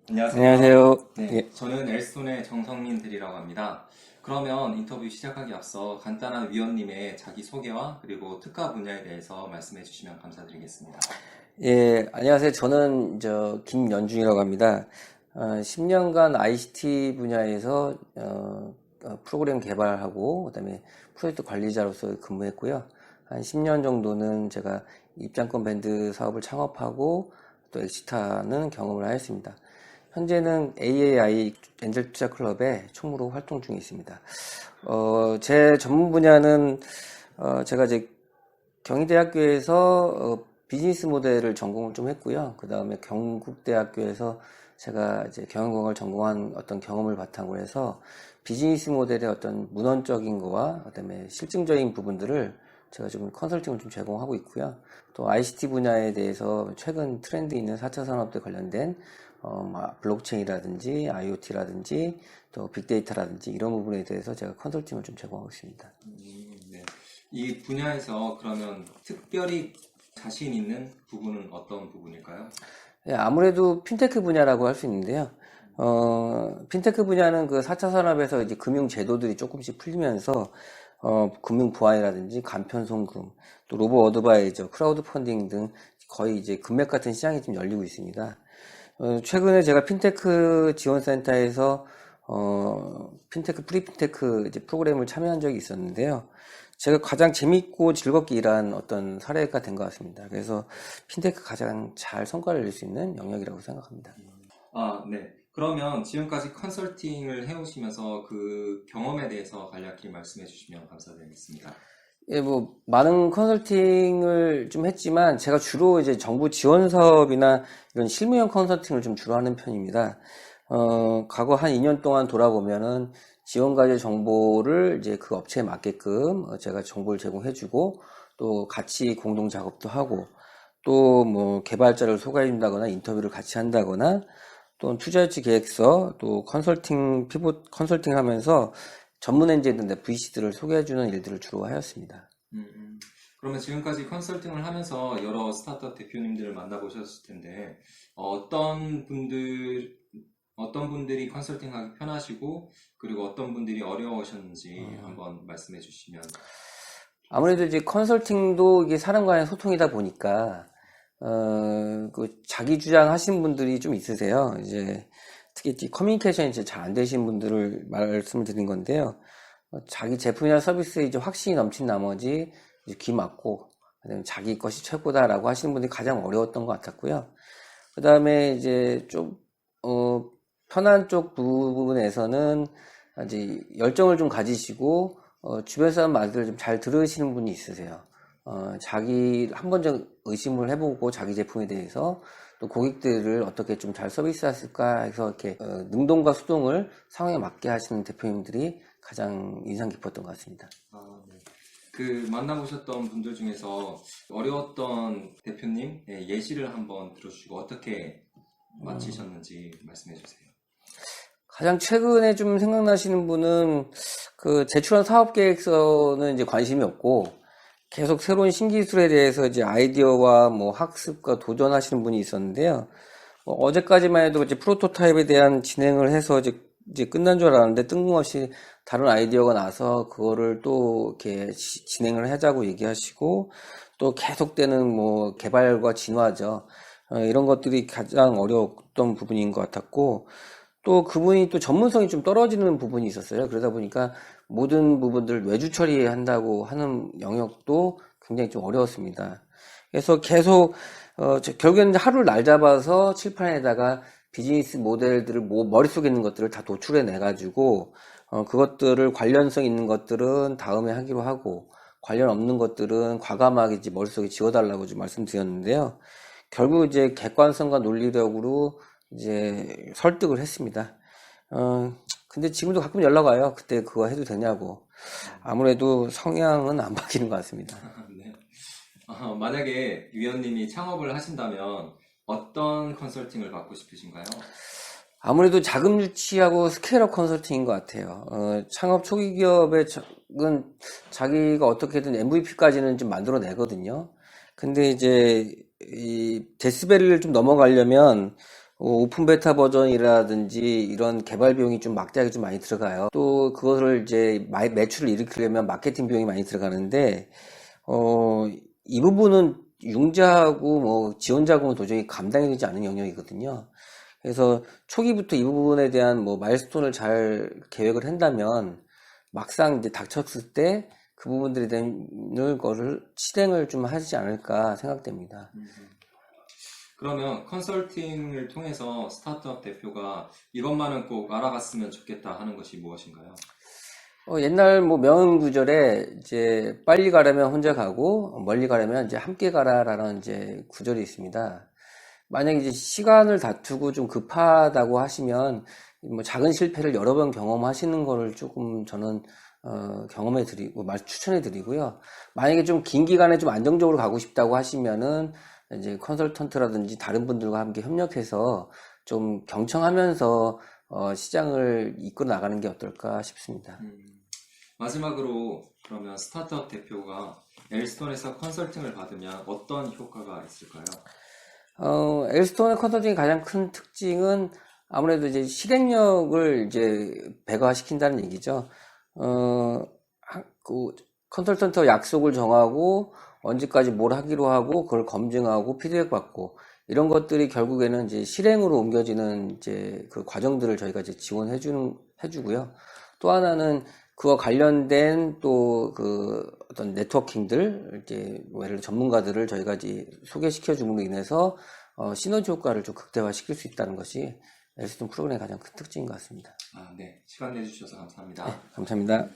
안녕하세요. 안녕하세요. 네, 예, 저는 엘스톤의 정성민 대리라고 합니다. 그러면 인터뷰 시작하기 앞서 간단한 위원님의 자기소개와 그리고 특가 분야에 대해서 말씀해 주시면 감사드리겠습니다. 안녕하세요. 저는 김연중이라고 합니다. 10년간 ICT 분야에서 프로그램 개발하고 그다음에 프로젝트 관리자로서 근무했고요. 한 10년 정도는 제가 입장권 밴드 사업을 창업하고 또 엑시트하는 경험을 하였습니다. 현재는 AAI 엔젤 투자 클럽의 총무로 활동 중에 있습니다. 제 전문 분야는 제가 이제 경희대학교에서 비즈니스 모델을 전공을 좀 했고요. 그 다음에 경북대학교에서 제가 이제 경영공학을 전공한 어떤 경험을 바탕으로 해서 비즈니스 모델의 어떤 문헌적인 거와 그다음에 실증적인 부분들을 제가 지금 컨설팅을 좀 제공하고 있고요. 또 ICT 분야에 대해서 최근 트렌드 있는 4차 산업대 관련된 블록체인이라든지 IoT라든지 또 빅데이터라든지 이런 부분에 대해서 제가 컨설팅을 좀 제공하고 있습니다. 네. 이 분야에서 그러면 특별히 자신 있는 부분은 어떤 부분일까요? 아무래도 핀테크 분야라고 할 수 있는데요. 핀테크 분야는 그 4차 산업에서 이제 금융 제도들이 조금씩 풀리면서, 금융 보안이라든지 간편송금, 또 로보 어드바이저, 크라우드 펀딩 등 거의 이제 금맥 같은 시장이 좀 열리고 있습니다. 최근에 제가 핀테크 지원센터에서, 핀테크, 프리핀테크 이제 프로그램을 참여한 적이 있었는데요. 제가 가장 재밌고 즐겁게 일한 어떤 사례가 된 것 같습니다. 그래서 핀테크 가장 잘 성과를 낼 수 있는 영역이라고 생각합니다. 네. 그러면 지금까지 컨설팅을 해오시면서 그 경험에 대해서 간략히 말씀해 주시면 감사드리겠습니다. 많은 컨설팅을 좀 했지만, 제가 주로 이제 정부 지원 사업이나 이런 실무형 컨설팅을 좀 주로 하는 편입니다. 과거 한 2년 동안 돌아보면은 지원과제 정보를 이제 그 업체에 맞게끔 제가 정보를 제공해주고, 또 같이 공동 작업도 하고, 또 뭐 개발자를 소개해준다거나 인터뷰를 같이 한다거나, 또 투자유치 계획서, 또 컨설팅, 피봇 컨설팅 하면서 전문 엔지니어들, VC들을 소개해주는 일들을 주로 하였습니다. 그러면 지금까지 컨설팅을 하면서 여러 스타트업 대표님들을 만나보셨을 텐데, 어떤 분들이 컨설팅하기 편하시고, 그리고 어떤 분들이 어려우셨는지 한번 말씀해 주시면. 아무래도 이제 컨설팅도 이게 사람 간의 소통이다 보니까, 그 자기 주장 하신 분들이 좀 있으세요. 이제 특히 이제 커뮤니케이션이 잘 안 되신 분들을 말씀을 드린 건데요. 자기 제품이나 서비스에 이제 확신이 넘친 나머지 이제 귀 막고, 그다음에 자기 것이 최고다라고 하시는 분들이 가장 어려웠던 것 같았고요. 그 다음에 이제 좀, 편한 쪽 부분에서는 이제 열정을 좀 가지시고, 주변 사람 말들을 좀 잘 들으시는 분이 있으세요. 자기 한 번 좀 의심을 해보고 자기 제품에 대해서 또 고객들을 어떻게 좀 잘 서비스했을까 해서 이렇게 능동과 수동을 상황에 맞게 하시는 대표님들이 가장 인상 깊었던 것 같습니다. 네. 그 만나보셨던 분들 중에서 어려웠던 대표님 예시를 한번 들어주시고 어떻게 마치셨는지 말씀해 주세요. 가장 최근에 좀 생각나시는 분은 그 제출한 사업 계획서는 이제 관심이 없고 계속 새로운 신기술에 대해서 이제 아이디어와 뭐 학습과 도전하시는 분이 있었는데요. 어제까지만 해도 이제 프로토타입에 대한 진행을 해서 이제 끝난 줄 알았는데 뜬금없이 다른 아이디어가 나서 그거를 또 이렇게 진행을 하자고 얘기하시고 또 계속되는 뭐 개발과 진화죠. 이런 것들이 가장 어려웠던 부분인 것 같았고 또 그분이 또 전문성이 좀 떨어지는 부분이 있었어요. 그러다 보니까 모든 부분들을 외주 처리한다고 하는 영역도 굉장히 좀 어려웠습니다. 그래서 계속 결국에는 하루를 날 잡아서 칠판에다가 비즈니스 모델들을 머릿속에 있는 것들을 다 도출해 내 가지고 그것들을 관련성 있는 것들은 다음에 하기로 하고 관련 없는 것들은 과감하게 이제 머릿속에 지워달라고 좀 말씀드렸는데요. 결국 이제 객관성과 논리력으로 이제 설득을 했습니다. 근데 지금도 가끔 연락 와요. 그때 그거 해도 되냐고. 아무래도 성향은 안 바뀌는 것 같습니다. 네. 만약에 위원님이 창업을 하신다면 어떤 컨설팅을 받고 싶으신가요? 아무래도 자금 유치하고 스케일업 컨설팅인 것 같아요. 창업 초기 기업의 자기가 어떻게든 MVP까지는 좀 만들어 내거든요. 근데 이제 이 데스밸리를 좀 넘어가려면 오픈 베타 버전이라든지 이런 개발 비용이 좀 막대하게 좀 많이 들어가요. 또 그것을 이제 매출을 일으키려면 마케팅 비용이 많이 들어가는데, 이 부분은 융자하고 뭐 지원자금은 도저히 감당이 되지 않는 영역이거든요. 그래서 초기부터 이 부분에 대한 뭐 마일스톤을 잘 계획을 한다면 막상 이제 닥쳤을 때 그 부분들에 대한 거를 실행을 좀 하지 않을까 생각됩니다. 그러면 컨설팅을 통해서 스타트업 대표가 이것만은 꼭 알아갔으면 좋겠다 하는 것이 무엇인가요? 옛날 뭐 명언구절에 이제 빨리 가려면 혼자 가고 멀리 가려면 이제 함께 가라라는 이제 구절이 있습니다. 만약에 이제 시간을 다투고 좀 급하다고 하시면 뭐 작은 실패를 여러 번 경험하시는 거를 조금 저는 경험해 드리고 추천해 드리고요. 만약에 좀 긴 기간에 좀 안정적으로 가고 싶다고 하시면은 이제 컨설턴트라든지 다른 분들과 함께 협력해서 좀 경청하면서 시장을 이끌어 나가는 게 어떨까 싶습니다. 마지막으로 그러면 스타트업 대표가 엘스톤에서 컨설팅을 받으면 어떤 효과가 있을까요? 엘스톤의 컨설팅의 가장 큰 특징은 아무래도 이제 실행력을 이제 배가시킨다는 얘기죠. 그 컨설턴트와 약속을 정하고 언제까지 뭘 하기로 하고 그걸 검증하고 피드백 받고 이런 것들이 결국에는 이제 실행으로 옮겨지는 이제 그 과정들을 저희가 이제 해주고요. 또 하나는 그와 관련된 또 그 어떤 네트워킹들 이제 뭐 예를 들어 전문가들을 저희가 이제 소개시켜 줌으로 인해서 시너지 효과를 좀 극대화시킬 수 있다는 것이 엘스톤 프로그램의 가장 큰 특징인 것 같습니다. 네. 시간 내주셔서 감사합니다. 네, 감사합니다.